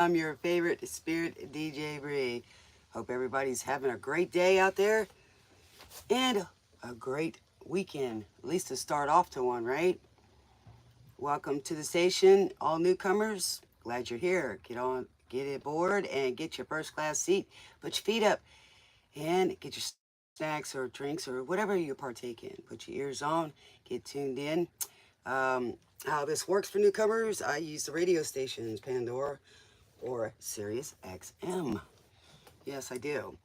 I'm your favorite Spirit DJ Brie. Hope everybody's having a great day out there and a great weekend, at least to start off to one, right? Welcome to the station, all newcomers. Glad you're here. Get on, get aboard, and get your first class seat. Put your feet up and get your snacks or drinks or whatever you partake in. Put your ears on, get tuned in. How this works for newcomers, I use the radio stations Pandora or Sirius XM. Yes, I do.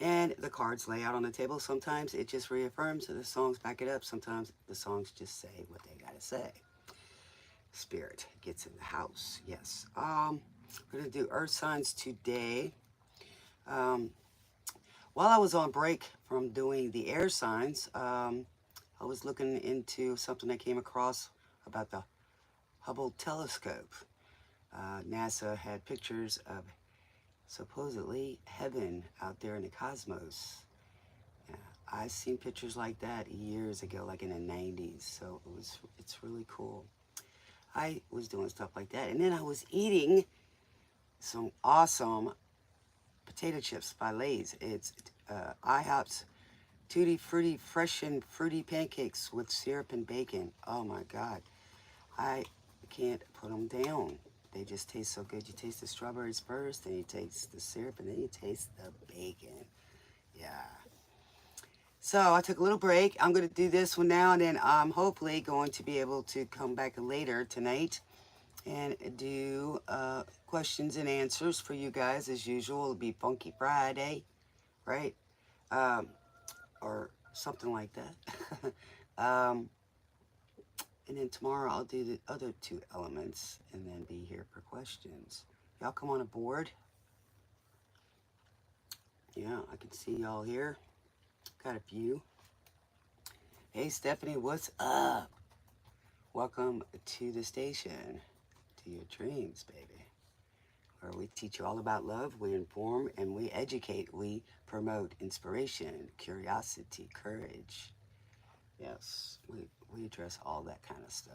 And the cards lay out on the table. Sometimes it just reaffirms, the songs back it up. Sometimes the songs just say what they gotta say. Spirit gets in the house. Yes. We're gonna do earth signs today. Um, while I was on break from doing the air signs, I was looking into something I came across about the Hubble telescope. NASA had pictures of supposedly heaven out there in the cosmos. Yeah, I seen pictures like that years ago, like in the 90s. So it's really cool. I was doing stuff like that, and then I was eating some awesome potato chips by Lay's. It's IHOP's Tutti Frutti Fresh and Fruity Pancakes with syrup and bacon. Oh my God, I can't put them down. They just taste so good. You taste the strawberries first, then you taste the syrup, and then you taste the bacon. Yeah. So I took a little break. I'm going to do this one now, and then I'm hopefully going to be able to come back later tonight and do questions and answers for you guys as usual. It'll be Funky Friday, right? Um, or something like that. And then tomorrow I'll do the other two elements and then be here for questions. Y'all come on aboard. Yeah, I can see y'all here. Got a few. Hey Stephanie, what's up? Welcome to the station, to your dreams, baby. Where we teach you all about love, we inform and we educate, we promote inspiration, curiosity, courage. Yes, we address all that kind of stuff.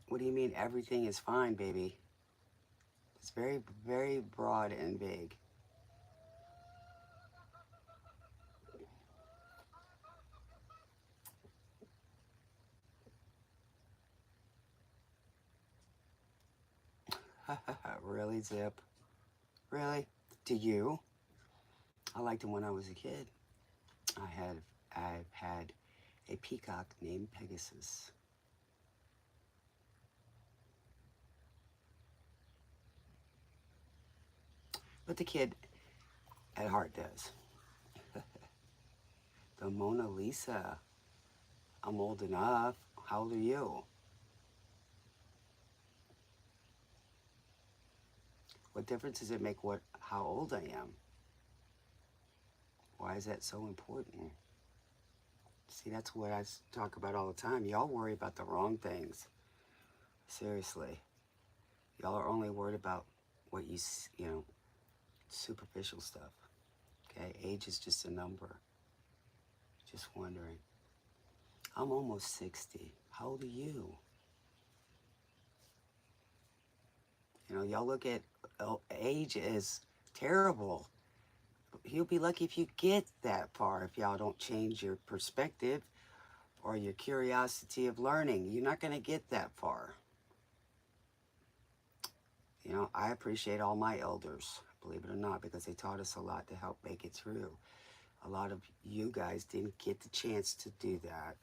What do you mean everything is fine, baby? It's very, very broad and vague. Really, Zip? Really? To you? I liked him when I was a kid. I've had a peacock named Pegasus. But the kid at heart does. The Mona Lisa. I'm old enough. How old are you? What difference does it make how old I am? Why is that so important? See, that's what I talk about all the time. Y'all worry about the wrong things. Seriously. Y'all are only worried about what you know, superficial stuff. Okay? Age is just a number. Just wondering. I'm almost 60. How old are you? You know, y'all look at age as terrible. You'll be lucky if you get that far if y'all don't change your perspective or your curiosity of learning. You're not going to get that far. You know, I appreciate all my elders, believe it or not, because they taught us a lot to help make it through. A lot of you guys didn't get the chance to do that.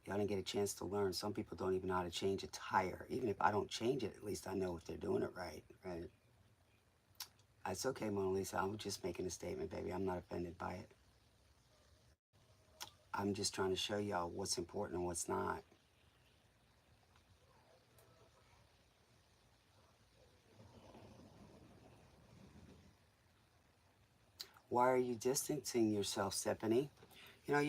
Y'all didn't get a chance to learn. Some people don't even know how to change a tire. Even if I don't change it, at least I know if they're doing it right, right? It's okay, Mona Lisa. I'm just making a statement, baby. I'm not offended by it. I'm just trying to show y'all what's important and what's not. Why are you distancing yourself, Stephanie? You know,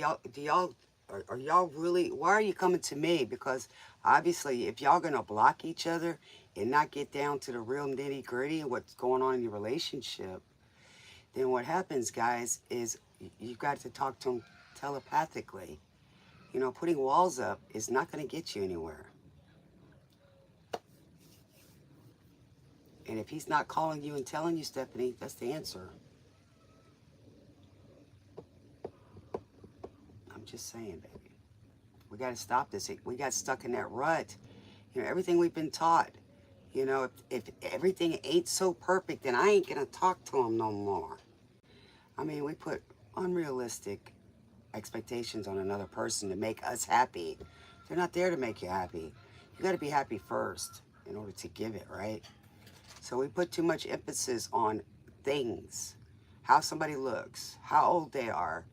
are y'all really, why are you coming to me? Because obviously, if y'all gonna block each other and not get down to the real nitty gritty of what's going on in your relationship, then what happens, guys, is you've got to talk to them telepathically. You know, putting walls up is not going to get you anywhere. And if he's not calling you and telling you, Stephanie, that's the answer. I'm just saying, baby. We got to stop this. We got stuck in that rut. You know, everything we've been taught. You know, if everything ain't so perfect, then I ain't going to talk to him no more. I mean, we put unrealistic expectations on another person to make us happy. They're not there to make you happy. You got to be happy first in order to give it, right? So we put too much emphasis on things, how somebody looks, how old they are.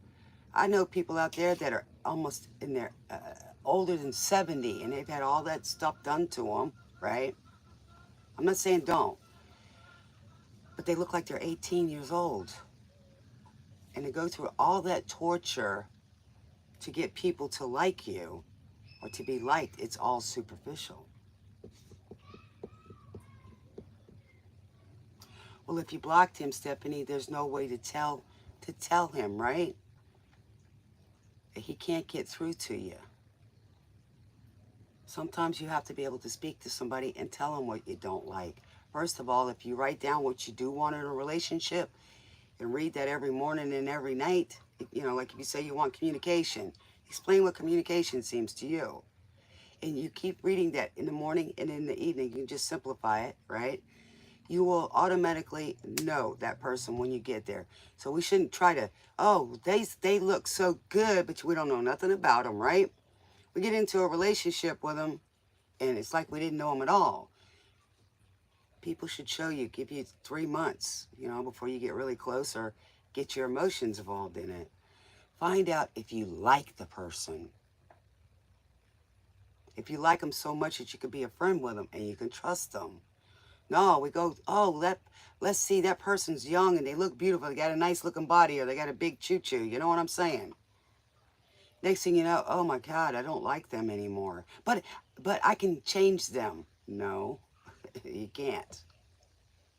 I know people out there that are almost in their older than 70, and they've had all that stuff done to them, right? I'm not saying don't, but they look like they're 18 years old. And to go through all that torture to get people to like you or to be liked, it's all superficial. Well, if you blocked him, Stephanie, there's no way to tell him, right? He can't get through to you. Sometimes you have to be able to speak to somebody and tell them what you don't like. First of all, if you write down what you do want in a relationship and read that every morning and every night, you know, like if you say you want communication, explain what communication seems to you. And you keep reading that in the morning and in the evening, you can just simplify it, right? You will automatically know that person when you get there. So we shouldn't try to, oh, they look so good, but we don't know nothing about them, right? We get into a relationship with them, and it's like we didn't know them at all. People should show you, give you 3 months, you know, before you get really close or get your emotions involved in it. Find out if you like the person. If you like them so much that you could be a friend with them and you can trust them. No, we go, oh, let's see, that person's young and they look beautiful. They got a nice looking body or they got a big choo-choo. You know what I'm saying? Next thing you know, oh my God, I don't like them anymore. But I can change them. No, you can't.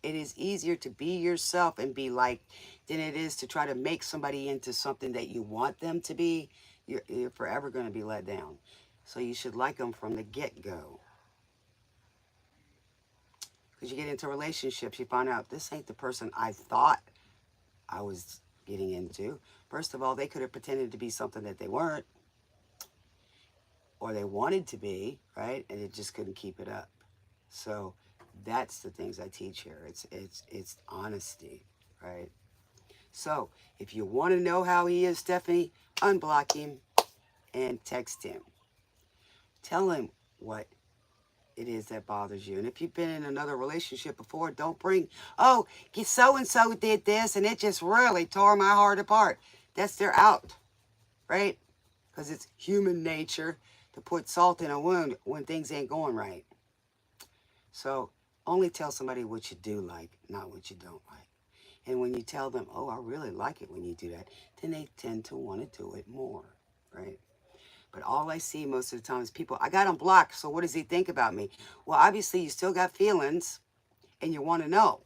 It is easier to be yourself and be liked than it is to try to make somebody into something that you want them to be. You're forever going to be let down. So you should like them from the get-go. Because you get into relationships, you find out this ain't the person I thought I was getting into. First of all, they could have pretended to be something that they weren't. Or they wanted to be, right? And it just couldn't keep it up. So that's the things I teach here. It's honesty, right? So if you want to know how he is, Stephanie, unblock him and text him. Tell him what it is that bothers you. And if you've been in another relationship before, don't bring, oh, so-and-so did this and it just really tore my heart apart. That's their out, right? Because it's human nature to put salt in a wound when things ain't going right. So only tell somebody what you do like, not what you don't like. And when you tell them, oh, I really like it when you do that, then they tend to want to do it more, right? But all I see most of the time is people, I got him blocked, so what does he think about me? Well, obviously you still got feelings and you want to know.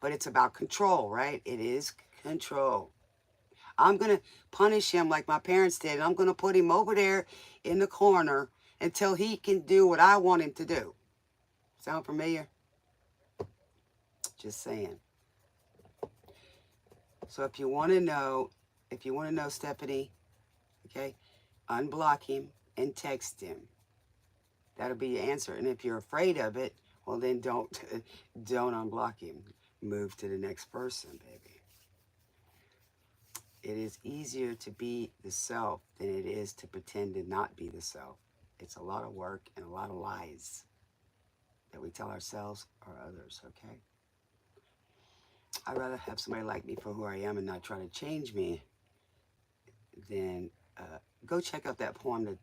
But it's about control, right? It is control. I'm going to punish him like my parents did. I'm going to put him over there in the corner until he can do what I want him to do. Sound familiar? Just saying. So if you want to know, Stephanie, okay, unblock him and text him. That'll be your answer. And if you're afraid of it, well then don't unblock him. Move to the next person, baby. It is easier to be the self than it is to pretend to not be the self. It's a lot of work and a lot of lies that we tell ourselves or others, okay? I'd rather have somebody like me for who I am and not try to change me than go check out that poem, the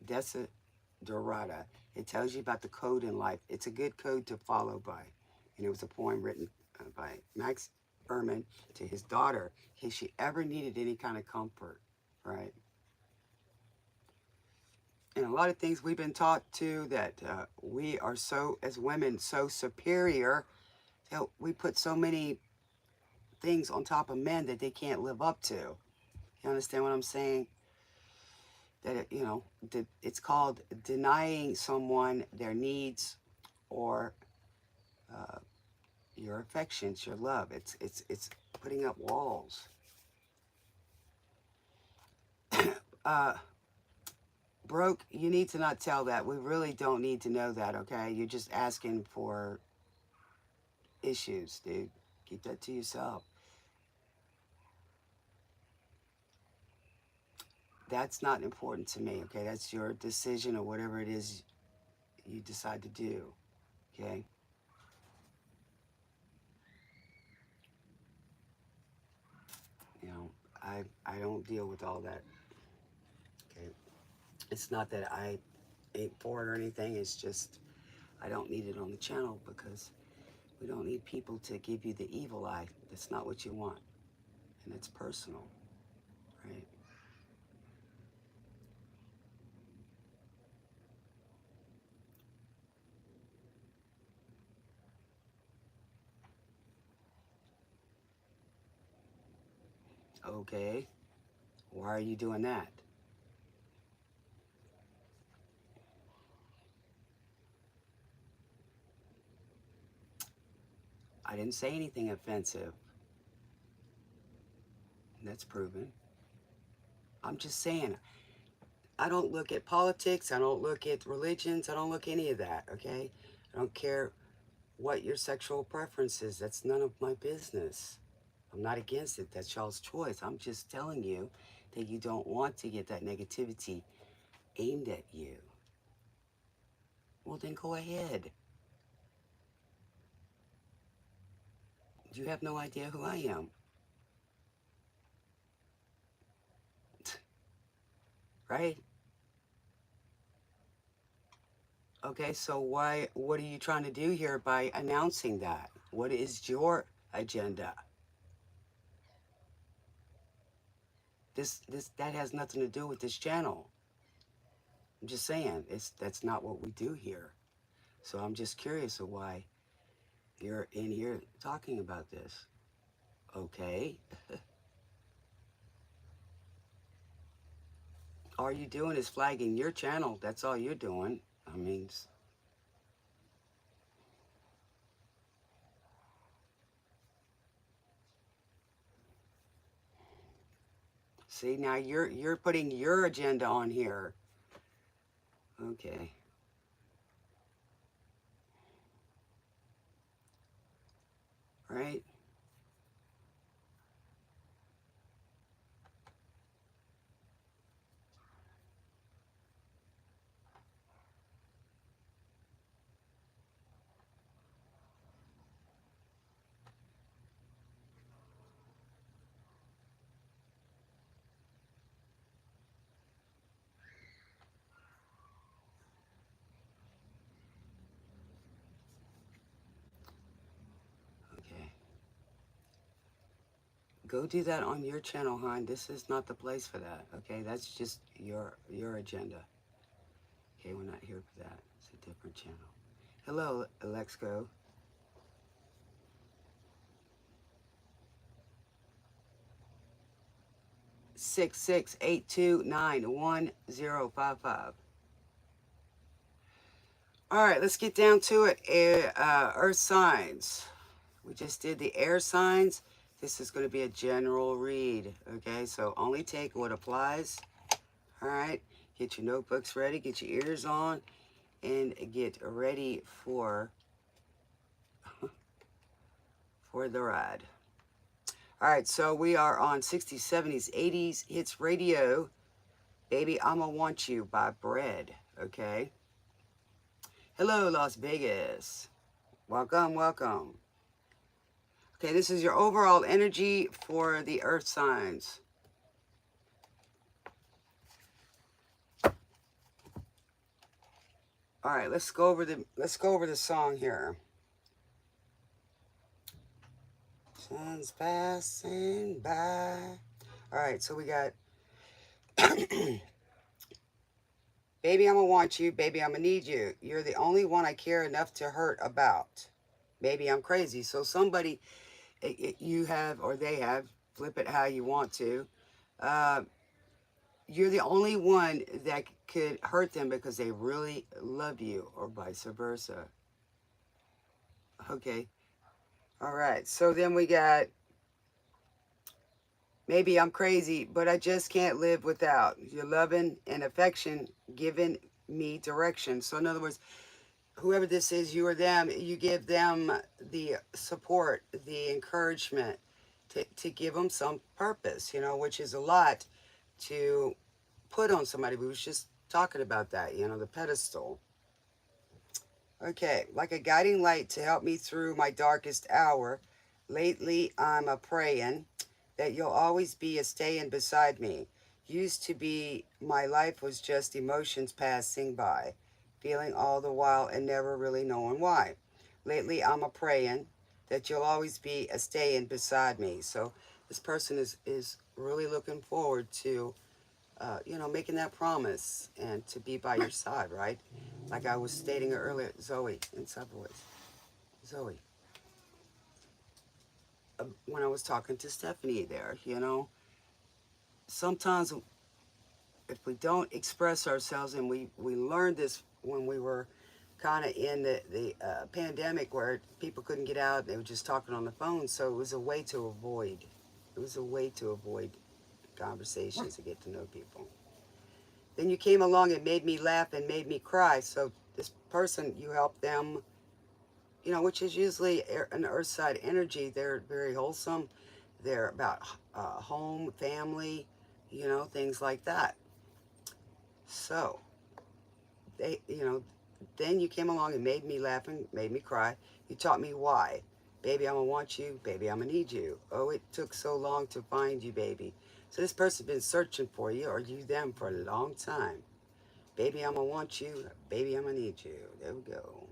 Desiderata. It tells you about the code in life. It's a good code to follow by. And it was a poem written by Max Ehrman to his daughter in case she ever needed any kind of comfort, right? And a lot of things we've been taught too that we are so, as women, so superior that we put so many things on top of men that they can't live up to. You understand what I'm saying? that you know, it's called denying someone their needs or your affections, your love. It's putting up walls. Broke, you need to not tell that. We really don't need to know that, okay? You're just asking for issues, dude. Keep that to yourself. That's not important to me, okay? That's your decision or whatever it is you decide to do, okay? You know, I don't deal with all that, okay? It's not that I ain't for it or anything. It's just I don't need it on the channel because we don't need people to give you the evil eye. That's not what you want. And it's personal, right? Okay, why are you doing that? I didn't say anything offensive. That's proven. I'm just saying, I don't look at politics. I don't look at religions. I don't look at any of that, okay? I don't care what your sexual preference is. That's none of my business. I'm not against it. That's y'all's choice. I'm just telling you that you don't want to get that negativity aimed at you. Well, then go ahead. You have no idea who I am. Right? Okay, so what are you trying to do here by announcing that? What is your agenda? That has nothing to do with this channel. I'm just saying, that's not what we do here. So I'm just curious of why you're in here talking about this. Okay. All you're doing is flagging your channel. That's all you're doing. I mean, see, now you're putting your agenda on here. Okay. Right? Okay. Go do that on your channel, hon. This is not the place for that. Okay, that's just your agenda. Okay, we're not here for that. It's a different channel. Hello, Alexco. 6682911055. All right, let's get down to it. Earth signs. We just did the air signs. This is going to be a general read. Okay, so only take what applies. All right, get your notebooks ready, get your ears on, and get ready for the ride. All right, so we are on 60s, 70s, 80s hits radio. Baby, I'ma Want You by Bread, okay? Hello, Las Vegas. Welcome, welcome. Okay, this is your overall energy for the earth signs. All right, let's go over the song here. Sun's passing by. All right, so we got Baby, I'ma want you. Baby, I'ma need you. You're the only one I care enough to hurt about. Baby, I'm crazy. So somebody, you have, or they have, flip it how you want to. Uh, you're the only one that could hurt them because they really love you, or vice versa. Okay. All right. So then we got, maybe I'm crazy, but I just can't live without your loving and affection giving me direction. So in other words, whoever this is, you or them, you give them the support, the encouragement to give them some purpose, you know, which is a lot to put on somebody. We was just talking about that, you know, the pedestal. Okay, like a guiding light to help me through my darkest hour. Lately, I'm a praying that you'll always be a staying beside me. Used to be, my life was just emotions passing by, feeling all the while and never really knowing why. Lately, I'm a praying that you'll always be a staying beside me. So this person is really looking forward to you know, making that promise and to be by your side, right? Like I was stating earlier, Zoe in Subways. Zoe. When I was talking to Stephanie there, you know, sometimes if we don't express ourselves, and we learned this when we were kind of in the pandemic where people couldn't get out, they were just talking on the phone, so it was a way to avoid, it was a way to avoid conversations to get to know people. Then you came along and made me laugh and made me cry. So this person, you help them, you know, which is usually an earth side energy. They're very wholesome. They're about home, family, you know, things like that. So they, you know, then you came along and made me laugh and made me cry. You taught me why. Baby, I'm gonna want you. Baby, I'm gonna need you. Oh, it took so long to find you, baby. So this person's been searching for you, or you them, for a long time. Baby, I'm gonna want you. Baby, I'm gonna need you. There we go.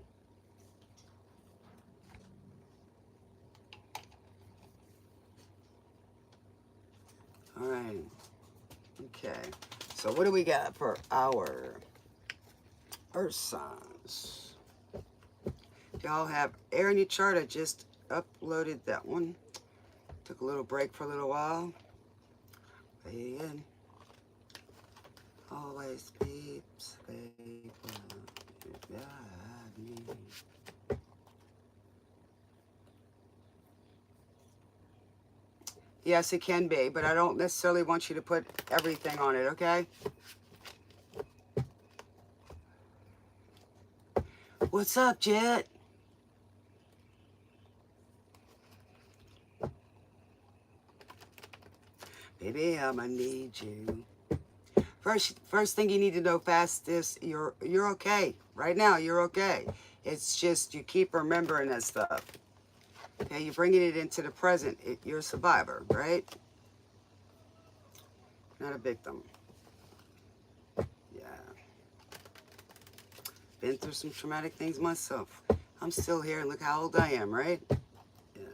All right. Okay. So what do we got for our earth signs? Y'all have air in your chart. I just uploaded that one. Took a little break for a little while. And always peeps, baby. Yes, it can be, but I don't necessarily want you to put everything on it, okay? What's up, Jet? Baby, I'ma need you. First thing you need to know fast is you're okay. Right now, you're okay. It's just you keep remembering that stuff. Okay, you're bringing it into the present. You're a survivor, right? Not a victim. Yeah. Been through some traumatic things myself. I'm still here, and look how old I am, right? Yeah.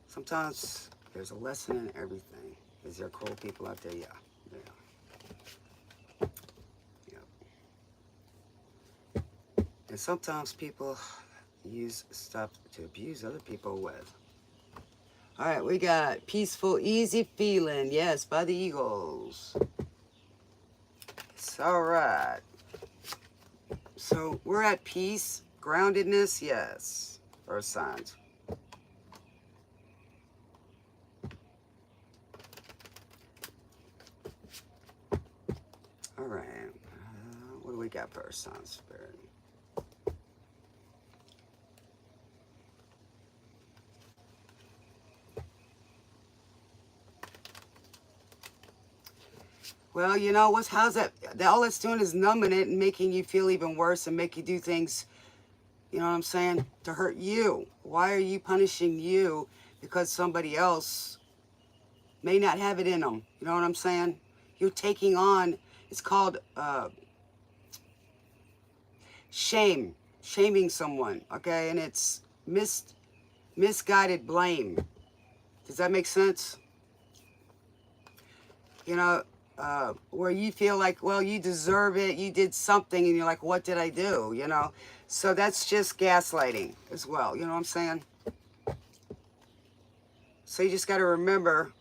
Sometimes there's a lesson in everything. Is there cruel people out there? Yeah. Yeah. Yeah. And sometimes people use stuff to abuse other people with. All right, we got Peaceful, Easy Feeling. Yes, by the Eagles. It's all right. So we're at peace, groundedness, yes. Earth signs. All right. What do we got for Earth signs, Spirit? Well, you know, how's that? All it's doing is numbing it and making you feel even worse and make you do things, you know what I'm saying, to hurt you. Why are you punishing you because somebody else may not have it in them? You know what I'm saying? You're taking on, it's called shaming someone, okay? And it's misguided blame. Does that make sense? You know, where you feel like, well, you deserve it, you did something, and you're like, what did I do, you know? So that's just gaslighting as well, you know what I'm saying? So you just got to remember,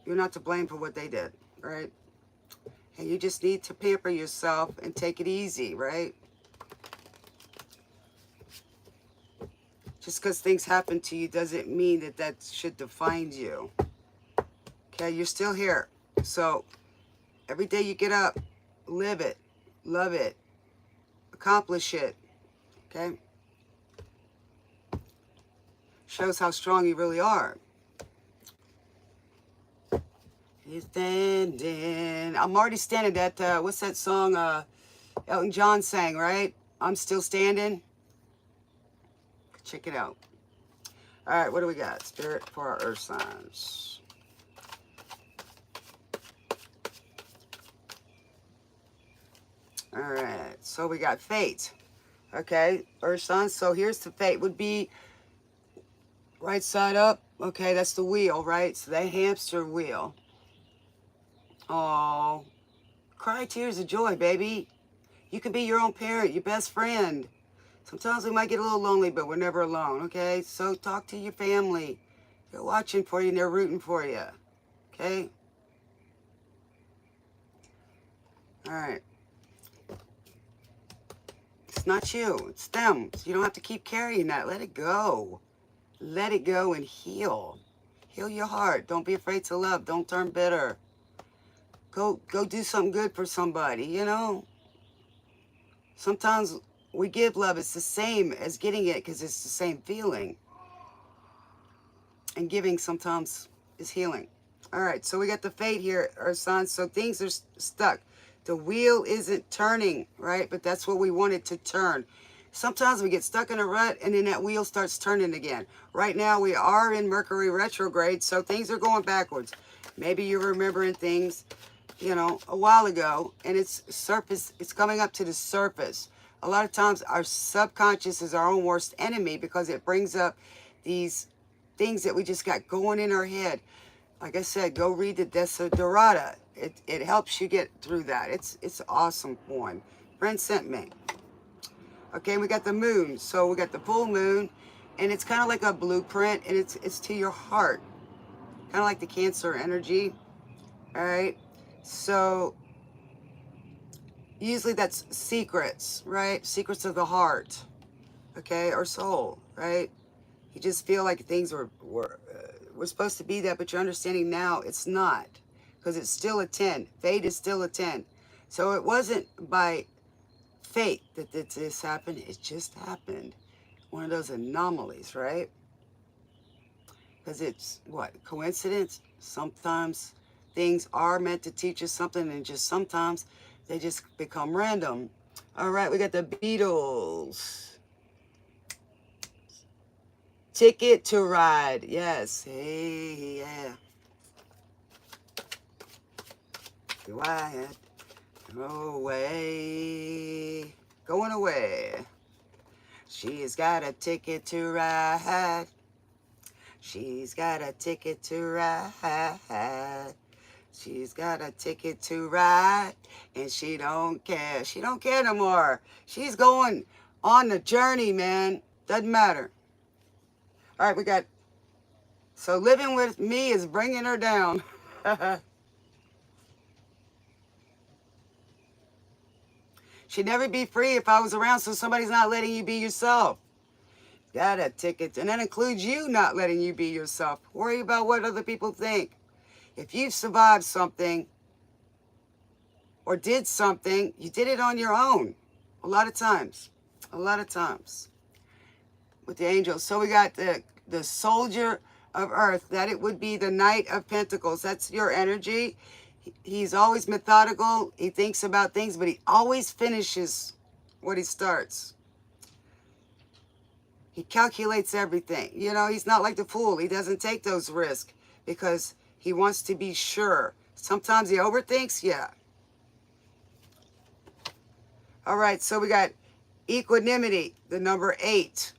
you're not to blame for what they did, right? And you just need to pamper yourself and take it easy, right? Just because things happen to you doesn't mean that that should define you. Okay, you're still here. So every day you get up, live it, love it, accomplish it. Okay? Shows how strong you really are. You're standing. I'm already standing at, what's that song Elton John sang, right? I'm still standing. Check it out. All right, what do we got? Spirit for our earth signs. All right, so we got fate. Okay, earth signs. So here's the fate. Would be right side up. Okay, that's the wheel, right? So that hamster wheel. Oh, cry tears of joy, baby. You can be your own parent, your best friend. Sometimes we might get a little lonely, but we're never alone, okay? So talk to your family. They're watching for you and they're rooting for you, okay? All right. It's not you, it's them. So you don't have to keep carrying that. Let it go. Let it go and heal. Heal your heart. Don't be afraid to love. Don't turn bitter. Go do something good for somebody, you know? Sometimes we give love. It's the same as getting it because it's the same feeling. And giving sometimes is healing. All right, so we got the fate here, our signs. So things are stuck. The wheel isn't turning, right? But that's what we want it to turn. Sometimes we get stuck in a rut and then that wheel starts turning again. Right now we are in Mercury retrograde, so things are going backwards. Maybe you're remembering things, you know, a while ago, and it's coming up to the surface. A lot of times our subconscious is our own worst enemy because it brings up these things that we just got going in our head. Like I said, go read the Desiderata. It helps you get through that. It's an awesome one. Friend sent me. Okay, we got the moon. So we got the full moon, and it's kind of like a blueprint, and it's to your heart. Kind of like the Cancer energy. All right. So usually that's secrets, right? Secrets of the heart, okay, or soul, right? You just feel like things were supposed to be that, but you're understanding now it's not, because it's still a 10. Fate is still a 10. So it wasn't by fate that this happened. It just happened. One of those anomalies, right? Because it's, what, coincidence? Sometimes things are meant to teach us something, and just sometimes they just become random. All right, we got the Beatles. Ticket to Ride. Yes. Hey, yeah. Quiet. Go away. Going away. She's got a ticket to ride. She's got a ticket to ride. She's got a ticket to ride, and she don't care. She don't care no more. She's going on the journey, man. Doesn't matter. All right, we got, so living with me is bringing her down. She'd never be free if I was around, so somebody's not letting you be yourself. Got a ticket, and that includes you not letting you be yourself. Worry about what other people think. If you've survived something or did something, you did it on your own. A lot of times. A lot of times. With the angels. So we got the soldier of earth. That it would be the Knight of Pentacles. That's your energy. He's always methodical. He thinks about things, but he always finishes what he starts. He calculates everything. You know, he's not like the fool. He doesn't take those risks because he wants to be sure. Sometimes he overthinks, yeah. All right, so we got equanimity, the number 8.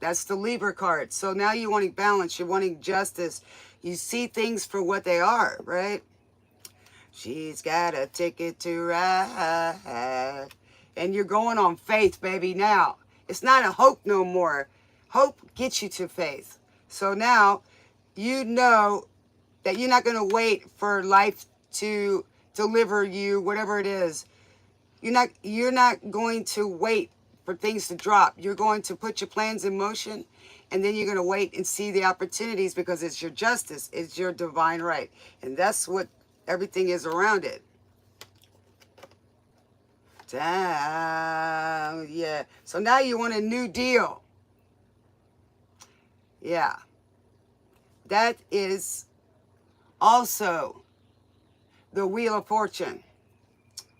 That's the Libra card. So now you're wanting balance. You're wanting justice. You see things for what they are, right? She's got a ticket to ride. And you're going on faith, baby, now. It's not a hope no more. Hope gets you to faith. So now you know that you're not going to wait for life to deliver you, whatever it is. You're not going to wait for things to drop. You're going to put your plans in motion, and then you're going to wait and see the opportunities because it's your justice. It's your divine right. And that's what everything is around it. Damn, yeah. So now you want a new deal. Yeah. That is also the Wheel of Fortune.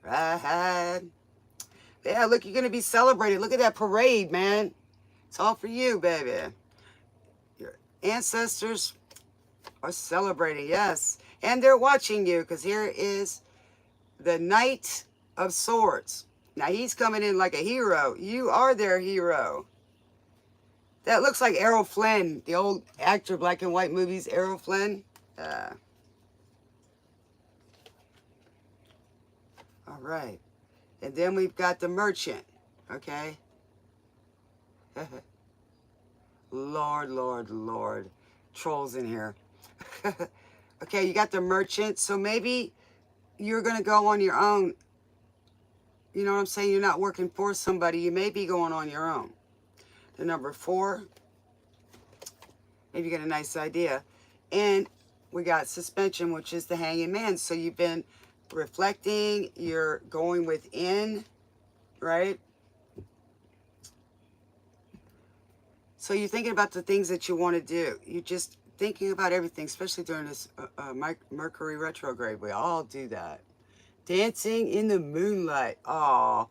Right. Yeah, look, you're going to be celebrated. Look at that parade, man. It's all for you, baby. Your ancestors are celebrating, yes. And they're watching you because here is the Knight of Swords. Now, he's coming in like a hero. You are their hero. That looks like Errol Flynn, the old actor, black and white movies, Errol Flynn. All right. And then we've got the Merchant, okay? Lord, Lord, Lord. Trolls in here. Okay, you got the Merchant. So maybe you're going to go on your own. You know what I'm saying? You're not working for somebody. You may be going on your own. The number 4. Maybe you get a nice idea. And we got Suspension, which is the Hanging Man. So you've been reflecting. You're going within, right? So you're thinking about the things that you want to do. You're just thinking about everything, especially during this Mercury retrograde. We all do that. Dancing in the moonlight. Oh,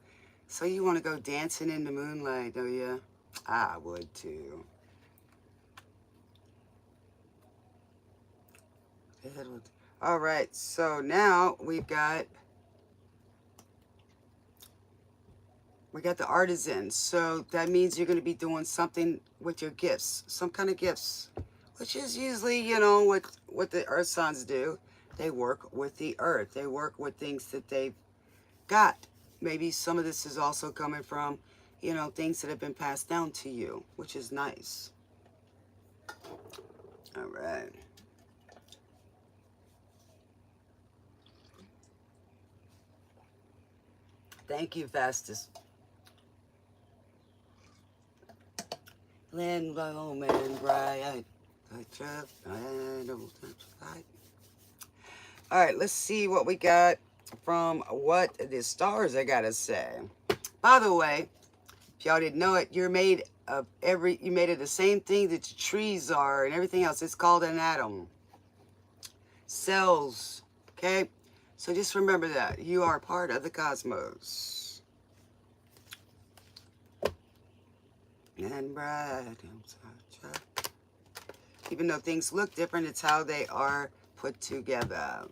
so you want to go dancing in the moonlight, don't you? I would too. All right, so now we got the artisan. So that means you're going to be doing something with your gifts, some kind of gifts, which is usually, you know, what the earth signs do. They work with the earth. They work with things that they've got. Maybe some of this is also coming from, you know, things that have been passed down to you, which is nice. All right. Thank you, Fastest. Land low man bright. All right, let's see what we got from what the stars I gotta say. By the way, if y'all didn't know it, you're made of you made of the same thing that the trees are and everything else. It's called an atom. Cells, okay? So just remember that. You are part of the cosmos. And bright. Even though things look different, it's how they are put together.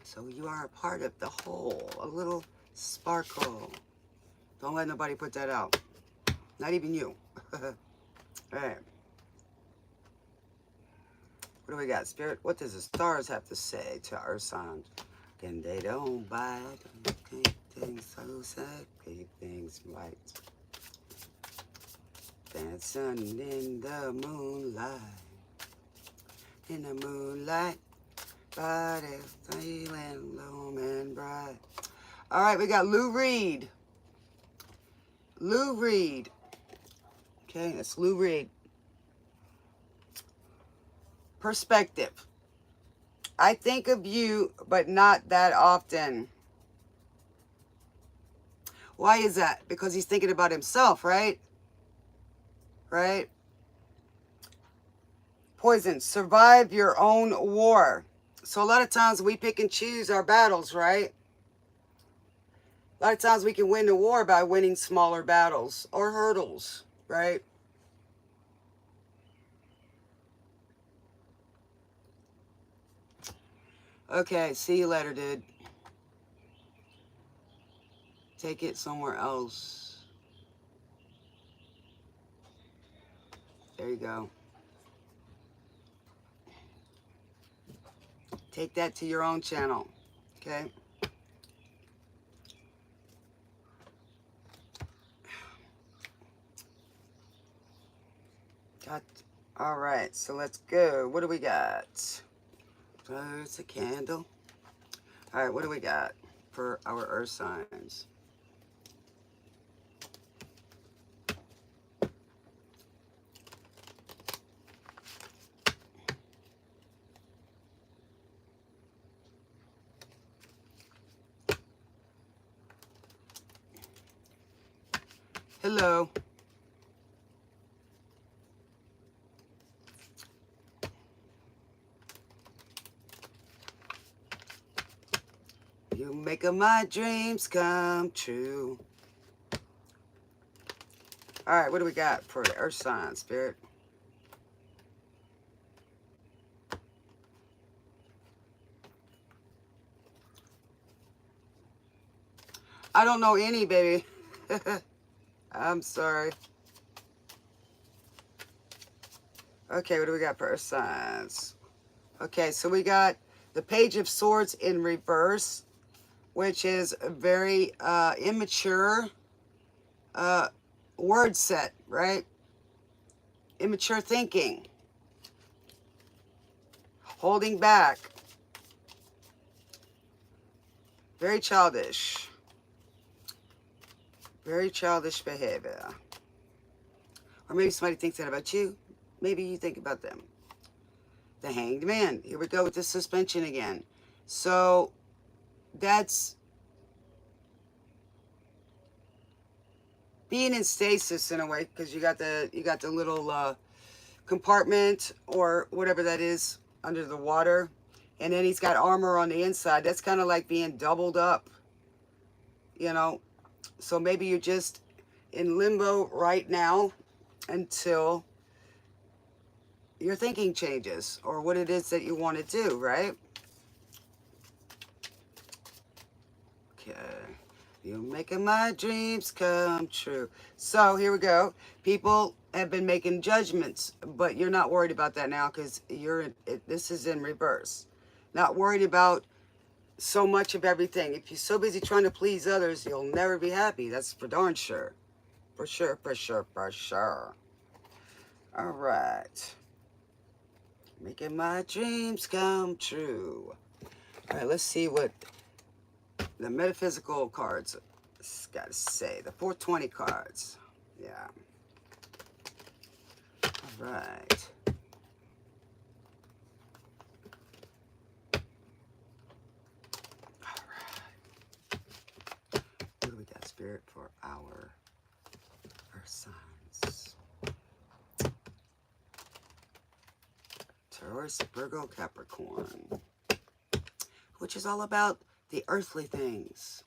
So you are a part of the whole, a little sparkle. Don't let nobody put that out. Not even you. All right. What do we got, Spirit? What does the stars have to say to our signs? Can they don't bite, keep things so sad, keep things right. Dancing in the moonlight, body feeling low and bright. All right, we got Lou Reed. Lou Reed. Okay, that's Lou Reed. Perspective. I think of you, but not that often. Why is that? Because he's thinking about himself, right? Right? Poison. Survive your own war. So a lot of times we pick and choose our battles, right? A lot of times we can win the war by winning smaller battles or hurdles, right? Okay, see you later, dude. Take it somewhere else. There you go. Take that to your own channel, okay? All right, so let's go. What do we got? There's a candle. All right, what do we got for our earth signs? Hello. You make my dreams come true. All right, what do we got for the earth sign, Spirit? I don't know any, baby. I'm sorry. Okay, what do we got for earth signs? Okay, so we got the Page of Swords in reverse, which is a very immature word set, right? Immature thinking. Holding back. Very childish. Very childish behavior. Or maybe somebody thinks that about you. Maybe you think about them. The Hanged Man. Here we go with the suspension again. So that's being in stasis in a way, because you got the little compartment or whatever that is under the water, and then he's got armor on the inside. That's kind of like being doubled up, you know. So maybe you're just in limbo right now until your thinking changes or what it is that you want to do, right? Okay. You're making my dreams come true. So here we go. People have been making judgments, but you're not worried about that now because this is in reverse. Not worried about so much of everything. If you're so busy trying to please others, you'll never be happy. That's for darn sure. For sure, for sure, for sure. All right. Making my dreams come true. All right, let's see what the metaphysical cards got to say. The 420 cards. Yeah. All right. All right. What do we got, Spirit, for our earth signs? Taurus, Virgo, Capricorn. Which is all about the earthly things.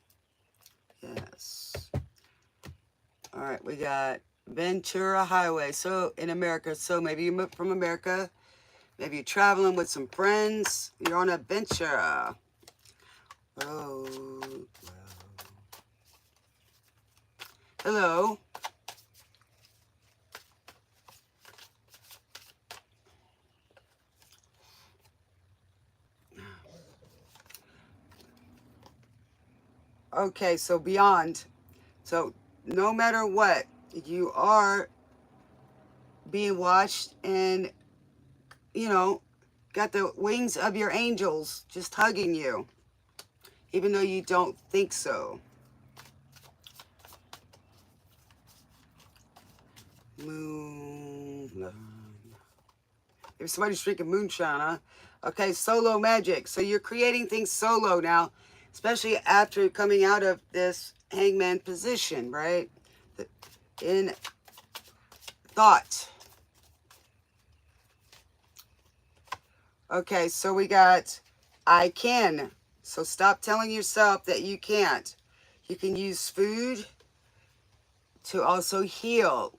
Yes. All right, we got Ventura Highway. So in America, so maybe you moved from America. Maybe you're traveling with some friends. You're on a Ventura. Oh, hello. Okay, so beyond. So no matter what, you are being watched and, you know, got the wings of your angels just hugging you, even though you don't think so. Moonlight. If somebody's drinking moonshine, huh? Okay, solo magic. So you're creating things solo now, especially after coming out of this hangman position, right? In thought. Okay, so we got I can. So stop telling yourself that you can't. You can use food to also heal.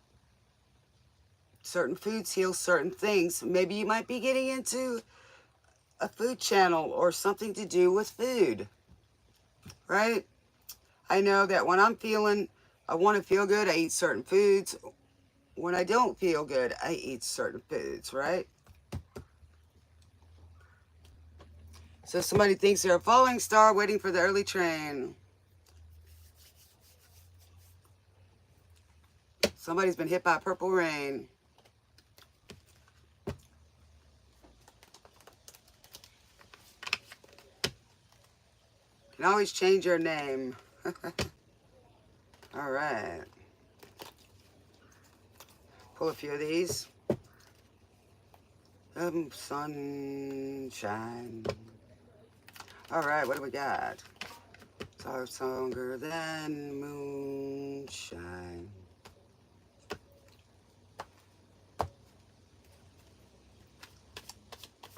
Certain foods heal certain things. Maybe you might be getting into a food channel or something to do with food, right? I know that when I'm feeling, I want to feel good, I eat certain foods. When I don't feel good, I eat certain foods, right? So somebody thinks they're a falling star waiting for the early train. Somebody's been hit by purple rain. You can always change your name. All right. Pull a few of these. Sunshine. All right, what do we got? Far stronger than moonshine.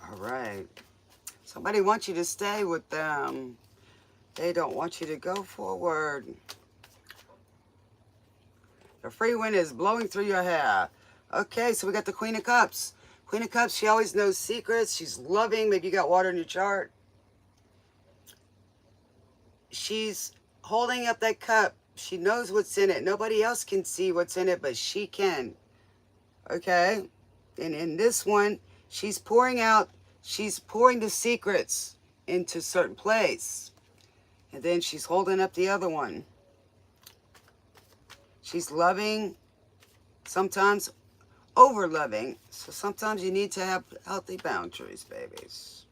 All right. Somebody wants you to stay with them. They don't want you to go forward. The free wind is blowing through your hair. Okay, so we got the Queen of Cups. Queen of Cups, she always knows secrets. She's loving. Maybe you got water in your chart. She's holding up that cup. She knows what's in it. Nobody else can see what's in it, but she can. Okay? And in this one, she's pouring the secrets into certain place. And then she's holding up the other one. She's loving, sometimes over loving. So sometimes you need to have healthy boundaries, babies.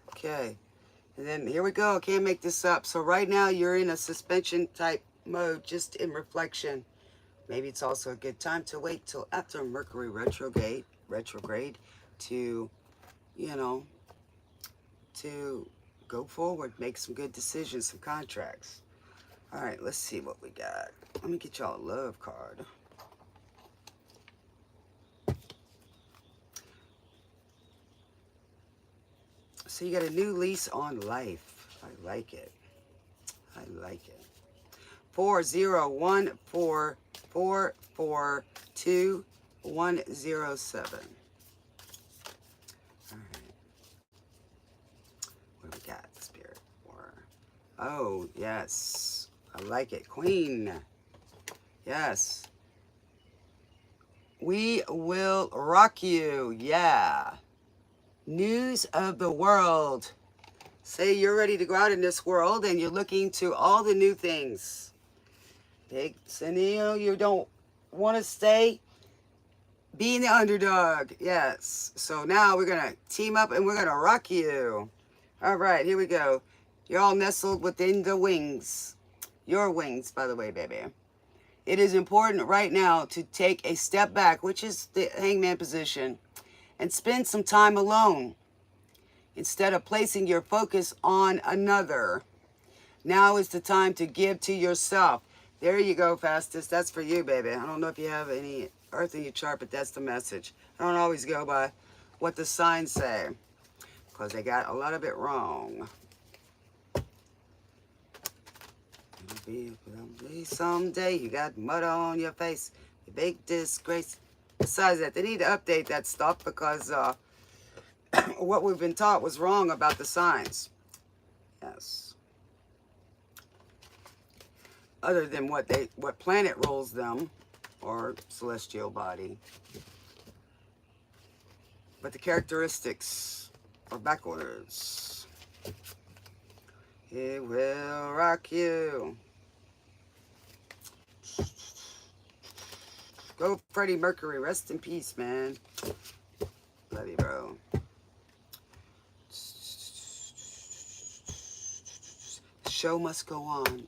Okay. And then here we go. Can't make this up. So right now you're in a suspension type mode, just in reflection. Maybe it's also a good time to wait till after Mercury retrograde to, you know, to go forward, make some good decisions, some contracts. All right, let's see what we got. Let me get y'all a love card. So you got a new lease on life. I like it. I like it. 4014442 107. All right. What do we got, Spirit? Oh, yes. I like it. Queen. Yes. We will rock you. Yeah. News of the world. Say you're ready to go out in this world and you're looking to all the new things. Big Sunil, you don't want to stay being the underdog. Yes. So now we're going to team up and we're going to rock you. All right, here we go. You're all nestled within the wings. Your wings, by the way, baby. It is important right now to take a step back, which is the hangman position, and spend some time alone instead of placing your focus on another. Now is the time to give to yourself. There you go, fastest. That's for you, baby. I don't know if you have any earth in your chart, but that's the message. I don't always go by what the signs say, because they got a lot of it wrong. Someday you got mud on your face, you big disgrace. Besides that, they need to update that stuff because what we've been taught was wrong about the signs. Yes. Other than what planet rules them, or celestial body. But the characteristics are backwards. It will rock you. Go Freddie Mercury, rest in peace, man. Love you, bro. The show must go on.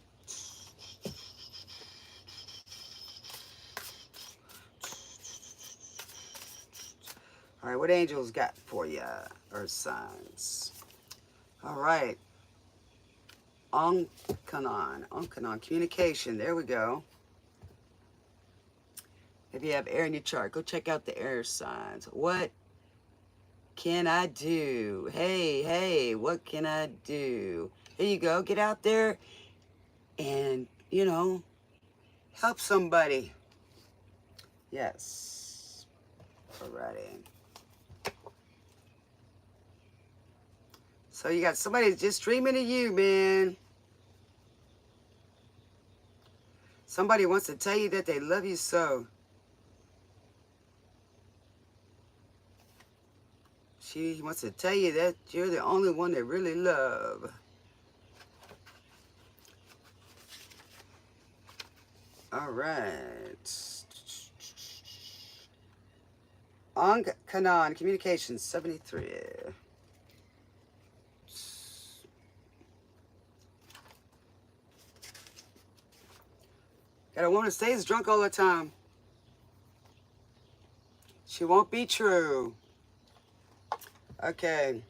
All right, what angels got for you? Earth signs. All right. Onkanon, communication. There we go. If you have air in your chart, go check out the air signs. What can I do? Hey, what can I do? Here you go. Get out there and, you know, help somebody. Yes. Alrighty. So you got somebody just dreaming of you, man. Somebody wants to tell you that they love you so. She wants to tell you that you're the only one they really love. All right. Onkanon, communications, 73. Got a woman that stays drunk all the time. She won't be true. Okay.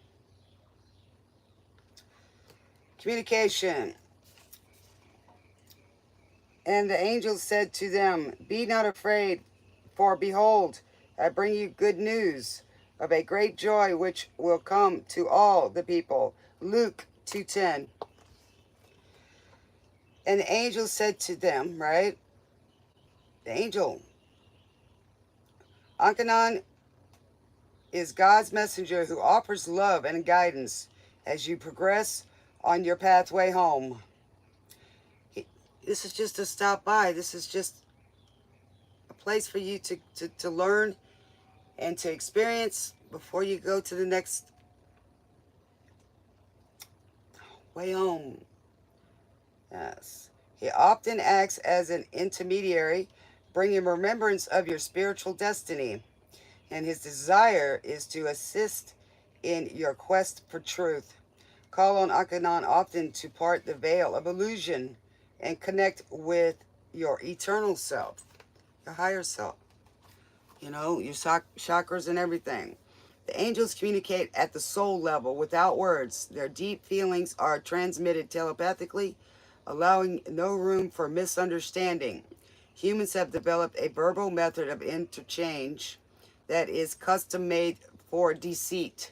Communication. And the angel said to them, be not afraid, for behold, I bring you good news of a great joy which will come to all the people. Luke 2:10. And the angel said to them, right? The angel. Ankanon is God's messenger who offers love and guidance as you progress on your pathway home. This is just a stop by. This is just a place for you to learn and to experience before you go to the next way home. Yes. He often acts as an intermediary, bringing remembrance of your spiritual destiny. And his desire is to assist in your quest for truth. Call on Akanon often to part the veil of illusion and connect with your eternal self, your higher self. You know, your chakras and everything. The angels communicate at the soul level without words. Their deep feelings are transmitted telepathically, allowing no room for misunderstanding. Humans have developed a verbal method of interchange that is custom made for deceit,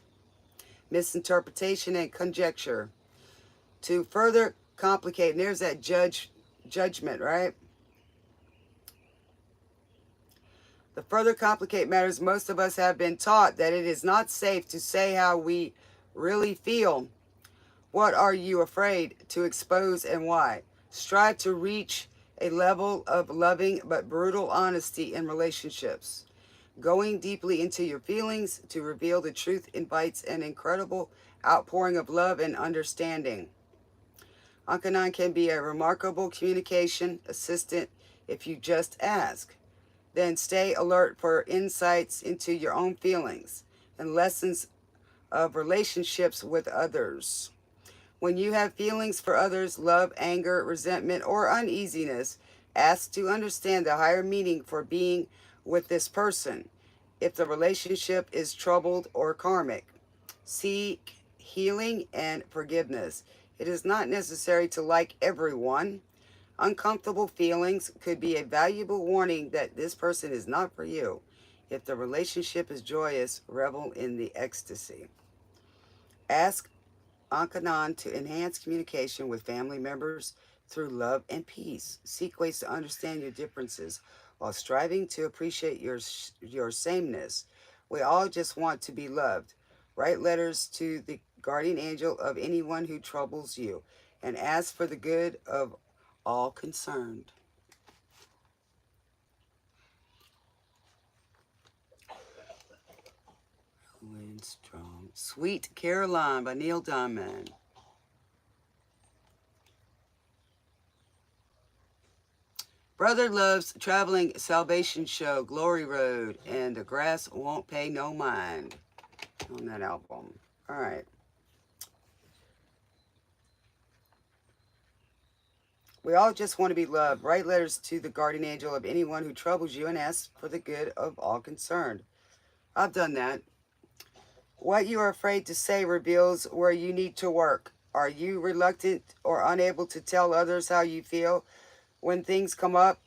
misinterpretation, and conjecture. To further complicate, and there's that judgment, right? To further complicate matters, most of us have been taught that it is not safe to say how we really feel. What are you afraid to expose and why? Strive to reach a level of loving but brutal honesty in relationships. Going deeply into your feelings to reveal the truth invites an incredible outpouring of love and understanding. Ankanon can be a remarkable communication assistant if you just ask. Then stay alert for insights into your own feelings and lessons of relationships with others. When you have feelings for others, love, anger, resentment, or uneasiness, ask to understand the higher meaning for being with this person. If the relationship is troubled or karmic, seek healing and forgiveness. It is not necessary to like everyone. Uncomfortable feelings could be a valuable warning that this person is not for you. If the relationship is joyous, revel in the ecstasy. Ask Ankanon to enhance communication with family members through love and peace. Seek ways to understand your differences while striving to appreciate your sameness. We all just want to be loved. Write letters to the guardian angel of anyone who troubles you and ask for the good of all concerned. Wind strong. Sweet Caroline by Neil Diamond. Brother loves traveling salvation show, Glory Road, and the grass won't pay no mind on that album. All right. We all just want to be loved. Write letters to the guardian angel of anyone who troubles you and ask for the good of all concerned. I've done that. What you are afraid to say reveals where you need to work. Are you reluctant or unable to tell others how you feel when things come up?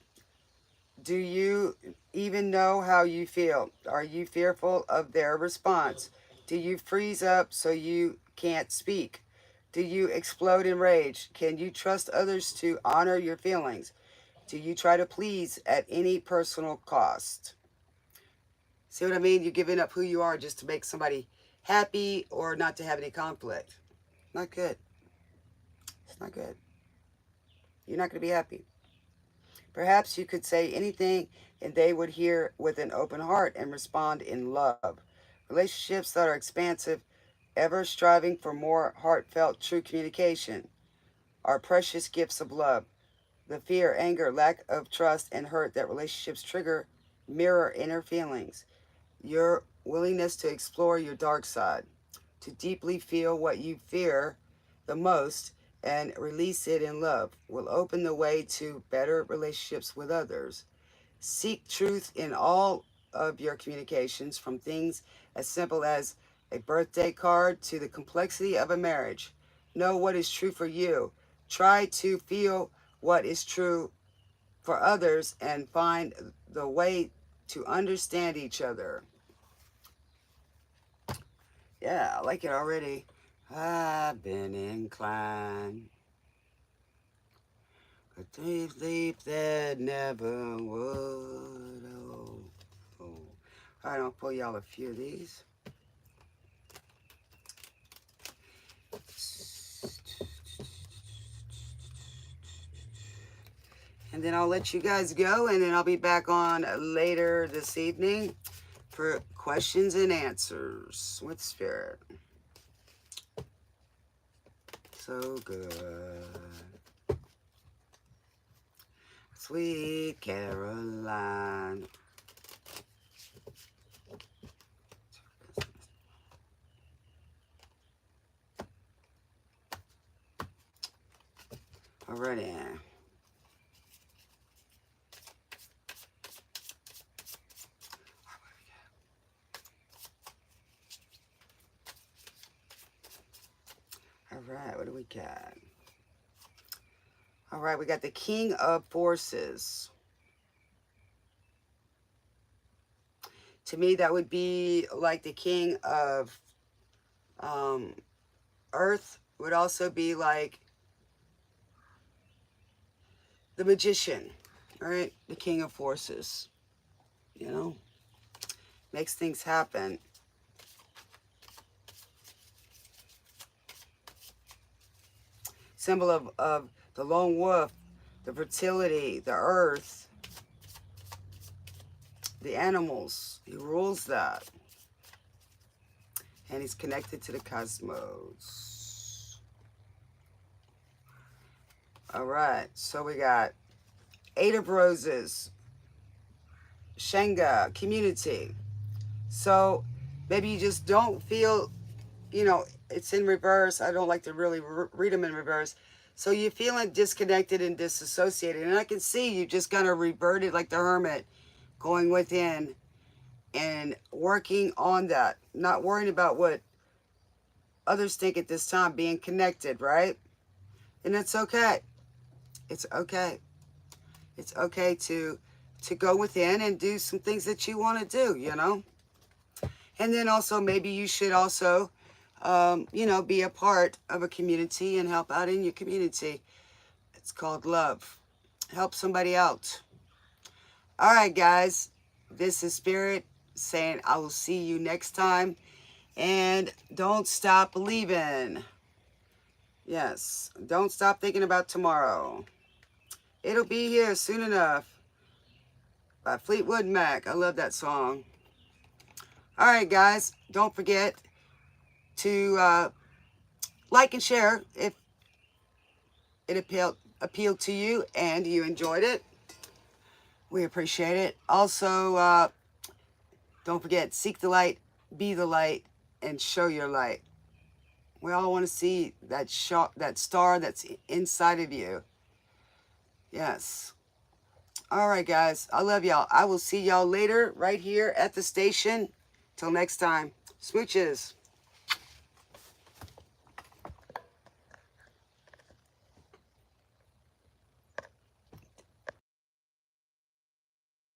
Do you even know how you feel? Are you fearful of their response? Do you freeze up so you can't speak? Do you explode in rage? Can you trust others to honor your feelings? Do you try to please at any personal cost? See what I mean? You're giving up who you are just to make somebody happy or not to have any conflict. Not good. It's not good. You're not going to be happy. Perhaps you could say anything and they would hear with an open heart and respond in love. Relationships that are expansive, ever striving for more heartfelt, true communication, are precious gifts of love. The fear, anger, lack of trust, and hurt that relationships trigger mirror inner feelings. Your willingness to explore your dark side, to deeply feel what you fear the most, and release it in love will open the way to better relationships with others. Seek truth in all of your communications, from things as simple as a birthday card to the complexity of a marriage. Know what is true for you. Try to feel what is true for others and find the way to understand each other. Yeah, I like it already. I've been inclined to believe that never would. Oh. All right, I'll pull y'all a few of these. And then I'll let you guys go, and then I'll be back on later this evening for questions and answers with Spirit. So good. Sweet Caroline. Alrighty. Alright, what do we got? Alright, we got the King of Forces. To me, that would be like the King of Earth. Would also be like the Magician, right? The King of Forces. You know? Makes things happen. Symbol of the lone wolf, the fertility, the earth, the animals. He rules that. And he's connected to the cosmos. All right, so we got 8 of Roses, Shenga, community. So maybe you just don't feel, you know, it's in reverse. I don't like to really read them in reverse. So you're feeling disconnected and disassociated. And I can see you just kind of reverted like the hermit, going within and working on that. Not worrying about what others think at this time, being connected, right? And it's okay. It's okay. It's okay to go within and do some things that you want to do, you know? And then also maybe you should also, you know, be a part of a community and help out in your community. It's called love. Help somebody out. All right, guys. This is Spirit saying I will see you next time. And don't stop believing. Yes. Don't stop thinking about tomorrow. It'll be here soon enough. By Fleetwood Mac. I love that song. All right, guys. Don't forget to like and share if it appealed to you and you enjoyed it. We appreciate it. Also, don't forget, seek the light, be the light, and show your light. We all want to see that star that's inside of you. Yes. All right, guys. I love y'all. I will see y'all later right here at the station. Till next time. Smooches.